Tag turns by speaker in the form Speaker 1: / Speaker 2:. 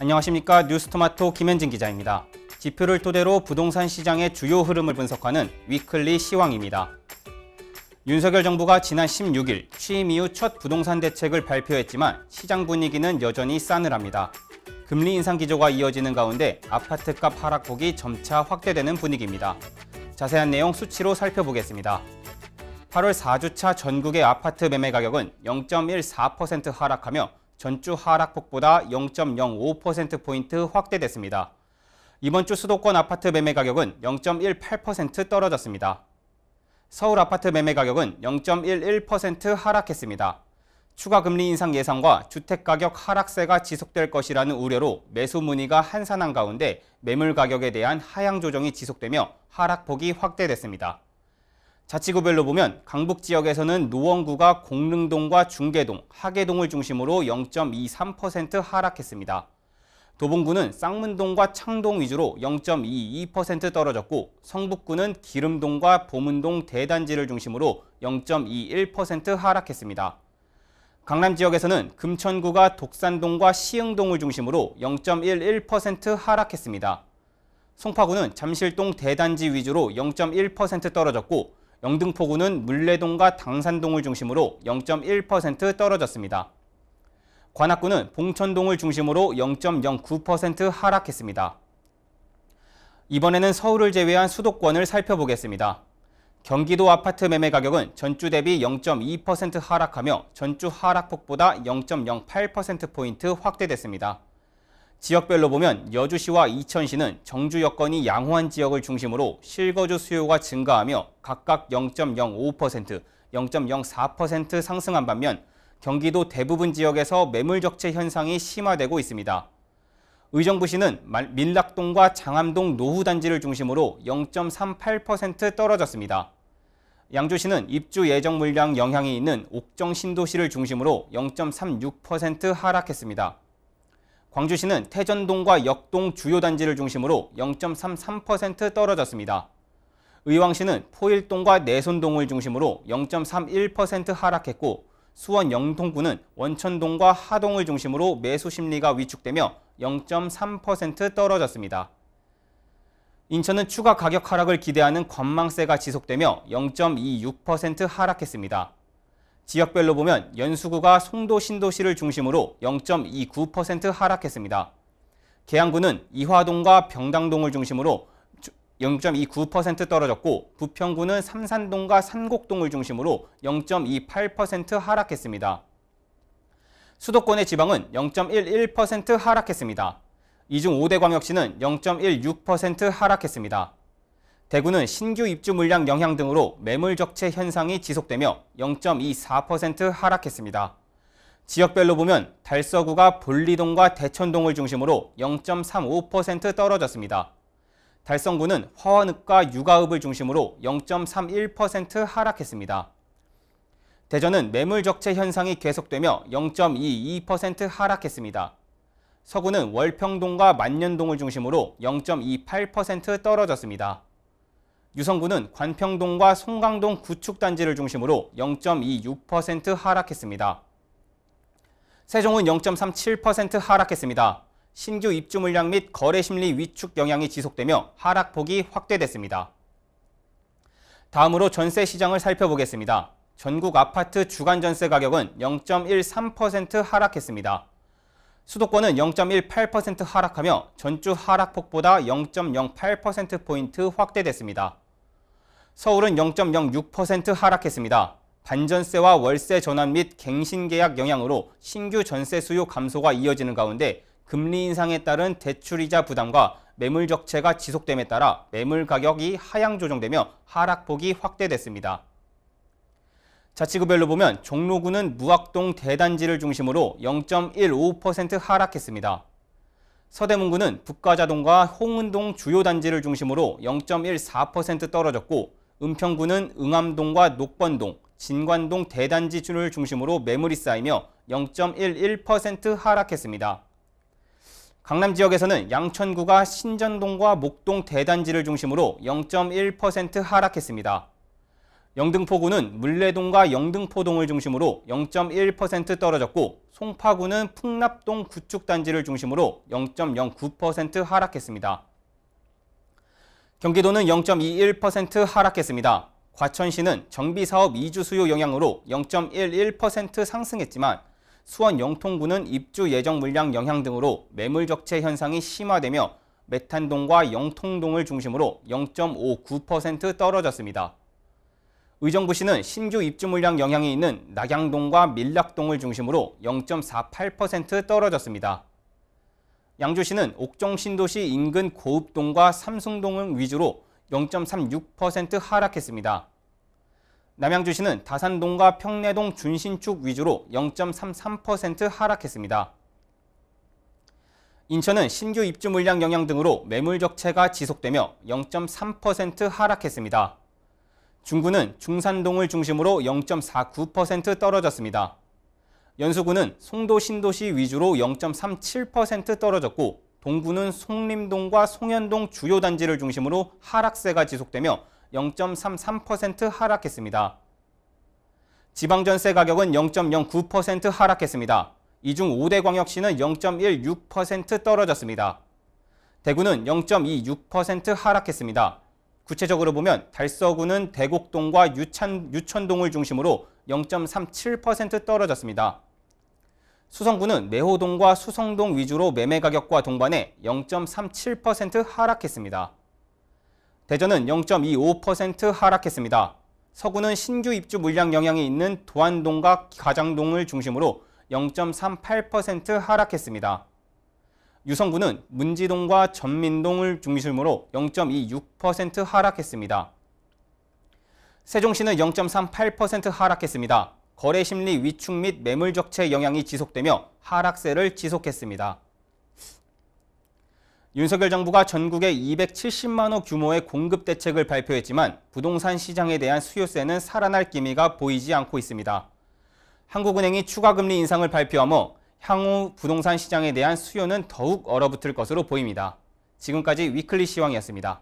Speaker 1: 안녕하십니까. 뉴스토마토 김현진 기자입니다. 지표를 토대로 부동산 시장의 주요 흐름을 분석하는 위클리 시황입니다. 윤석열 정부가 지난 16일 취임 이후 첫 부동산 대책을 발표했지만 시장 분위기는 여전히 싸늘합니다. 금리 인상 기조가 이어지는 가운데 아파트값 하락폭이 점차 확대되는 분위기입니다. 자세한 내용 수치로 살펴보겠습니다. 8월 4주차 전국의 아파트 매매 가격은 0.14% 하락하며 전주 하락폭보다 0.05%포인트 확대됐습니다. 이번 주 수도권 아파트 매매 가격은 0.18% 떨어졌습니다. 서울 아파트 매매 가격은 0.11% 하락했습니다. 추가 금리 인상 예상과 주택가격 하락세가 지속될 것이라는 우려로 매수 문의가 한산한 가운데 매물 가격에 대한 하향 조정이 지속되며 하락폭이 확대됐습니다. 자치구별로 보면 강북 지역에서는 노원구가 공릉동과 중계동, 하계동을 중심으로 0.23% 하락했습니다. 도봉구는 쌍문동과 창동 위주로 0.22% 떨어졌고 성북구는 기름동과 보문동 대단지를 중심으로 0.21% 하락했습니다. 강남 지역에서는 금천구가 독산동과 시흥동을 중심으로 0.11% 하락했습니다. 송파구는 잠실동 대단지 위주로 0.1% 떨어졌고 영등포구는 물레동과 당산동을 중심으로 0.1% 떨어졌습니다. 관악구는 봉천동을 중심으로 0.09% 하락했습니다. 이번에는 서울을 제외한 수도권을 살펴보겠습니다. 경기도 아파트 매매 가격은 전주 대비 0.2% 하락하며 전주 하락폭보다 0.08%포인트 확대됐습니다. 지역별로 보면 여주시와 이천시는 정주 여건이 양호한 지역을 중심으로 실거주 수요가 증가하며 각각 0.05%, 0.04% 상승한 반면 경기도 대부분 지역에서 매물 적체 현상이 심화되고 있습니다. 의정부시는 밀락동과 장암동 노후단지를 중심으로 0.38% 떨어졌습니다. 양주시는 입주 예정 물량 영향이 있는 옥정 신도시를 중심으로 0.36% 하락했습니다. 광주시는 태전동과 역동 주요 단지를 중심으로 0.33% 떨어졌습니다. 의왕시는 포일동과 내손동을 중심으로 0.31% 하락했고 수원 영동구는 원천동과 하동을 중심으로 매수 심리가 위축되며 0.3% 떨어졌습니다. 인천은 추가 가격 하락을 기대하는 관망세가 지속되며 0.26% 하락했습니다. 지역별로 보면 연수구가 송도 신도시를 중심으로 0.29% 하락했습니다. 계양구는 이화동과 병당동을 중심으로 0.29% 떨어졌고 부평구는 삼산동과 산곡동을 중심으로 0.28% 하락했습니다. 수도권의 지방은 0.11% 하락했습니다. 이중 5대 광역시는 0.16% 하락했습니다. 대구는 신규 입주 물량 영향 등으로 매물 적체 현상이 지속되며 0.24% 하락했습니다. 지역별로 보면 달서구가 볼리동과 대천동을 중심으로 0.35% 떨어졌습니다. 달성구는 화원읍과 육아읍을 중심으로 0.31% 하락했습니다. 대전은 매물 적체 현상이 계속되며 0.22% 하락했습니다. 서구는 월평동과 만년동을 중심으로 0.28% 떨어졌습니다. 유성구는 관평동과 송강동 구축단지를 중심으로 0.26% 하락했습니다. 세종은 0.37% 하락했습니다. 신규 입주 물량 및 거래 심리 위축 영향이 지속되며 하락폭이 확대됐습니다. 다음으로 전세 시장을 살펴보겠습니다. 전국 아파트 주간 전세 가격은 0.13% 하락했습니다. 수도권은 0.18% 하락하며 전주 하락폭보다 0.08%포인트 확대됐습니다. 서울은 0.06% 하락했습니다. 반전세와 월세 전환 및 갱신 계약 영향으로 신규 전세 수요 감소가 이어지는 가운데 금리 인상에 따른 대출이자 부담과 매물 적체가 지속됨에 따라 매물 가격이 하향 조정되며 하락폭이 확대됐습니다. 자치구별로 보면 종로구는 무학동 대단지를 중심으로 0.15% 하락했습니다. 서대문구는 북가자동과 홍은동 주요 단지를 중심으로 0.14% 떨어졌고 은평구는 응암동과 녹번동, 진관동 대단지를 중심으로 매물이 쌓이며 0.11% 하락했습니다. 강남 지역에서는 양천구가 신전동과 목동 대단지를 중심으로 0.1% 하락했습니다. 영등포구는 물레동과 영등포동을 중심으로 0.1% 떨어졌고 송파구는 풍납동 구축단지를 중심으로 0.09% 하락했습니다. 경기도는 0.21% 하락했습니다. 과천시는 정비사업 이주 수요 영향으로 0.11% 상승했지만 수원 영통구는 입주 예정 물량 영향 등으로 매물 적체 현상이 심화되며 메탄동과 영통동을 중심으로 0.59% 떨어졌습니다. 의정부시는 신규 입주 물량 영향이 있는 낙양동과 밀락동을 중심으로 0.48% 떨어졌습니다. 양주시는 옥정신도시 인근 고읍동과 삼승동 위주로 0.36% 하락했습니다. 남양주시는 다산동과 평내동 준신축 위주로 0.33% 하락했습니다. 인천은 신규 입주 물량 영향 등으로 매물 적체가 지속되며 0.3% 하락했습니다. 중구는 중산동을 중심으로 0.49% 떨어졌습니다. 연수구는 송도 신도시 위주로 0.37% 떨어졌고 동구는 송림동과 송현동 주요 단지를 중심으로 하락세가 지속되며 0.33% 하락했습니다. 지방전세 가격은 0.09% 하락했습니다. 이 중 5대 광역시는 0.16% 떨어졌습니다. 대구는 0.26% 하락했습니다. 구체적으로 보면 달서구는 대곡동과 유천동을 중심으로 0.37% 떨어졌습니다. 수성구는 내호동과 수성동 위주로 매매 가격과 동반해 0.37% 하락했습니다. 대전은 0.25% 하락했습니다. 서구는 신규 입주 물량 영향이 있는 도안동과 가장동을 중심으로 0.38% 하락했습니다. 유성구는 문지동과 전민동을 중심으로 0.26% 하락했습니다. 세종시는 0.38% 하락했습니다. 거래 심리 위축 및 매물 적체 영향이 지속되며 하락세를 지속했습니다. 윤석열 정부가 전국에 270만 호 규모의 공급 대책을 발표했지만 부동산 시장에 대한 수요세는 살아날 기미가 보이지 않고 있습니다. 한국은행이 추가 금리 인상을 발표하며 향후 부동산 시장에 대한 수요는 더욱 얼어붙을 것으로 보입니다. 지금까지 위클리 시황이었습니다.